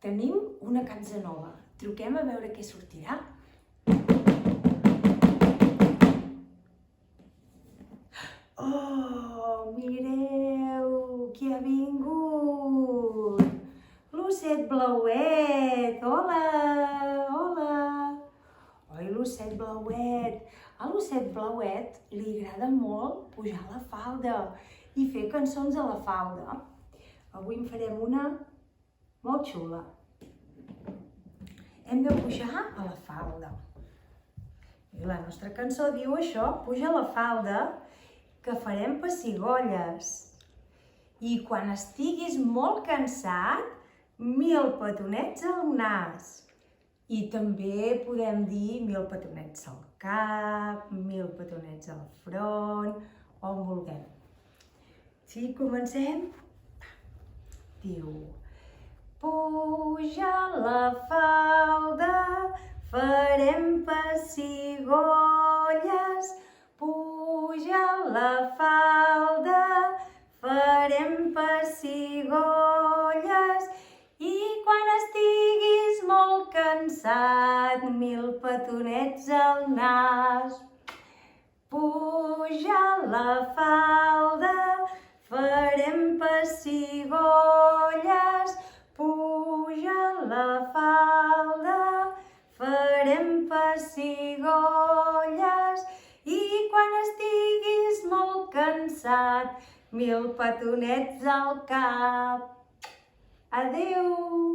Tenim una cançó nova. Truquem a veure què sortirà. Oh, mireu qui ha vingut! L'osset blauet! Hola, hola! Oi, l'osset blauet! A l'osset blauet li agrada molt pujar a la falda i fer cançons a la falda. Avui en farem una molt xula. Hem de pujar a la falda. I la nostra cançó diu això, puja a la falda, que farem pessigolles. I quan estiguis molt cansat, 1000 petonets al nas. I també podem dir 1000 petonets al cap, 1000 petonets al front, on vulguem. Sí, comencem? Diu, puja a la falda, farem pessigolles. Puja a la falda, farem pessigolles. I quan estiguis molt cansat, 1000 petonets al nas. Puja a la falda, farem pessigolles. Puja a la falda, farem pessigolles. I quan estiguis molt cansat, 1000 petonets al cap. Adéu!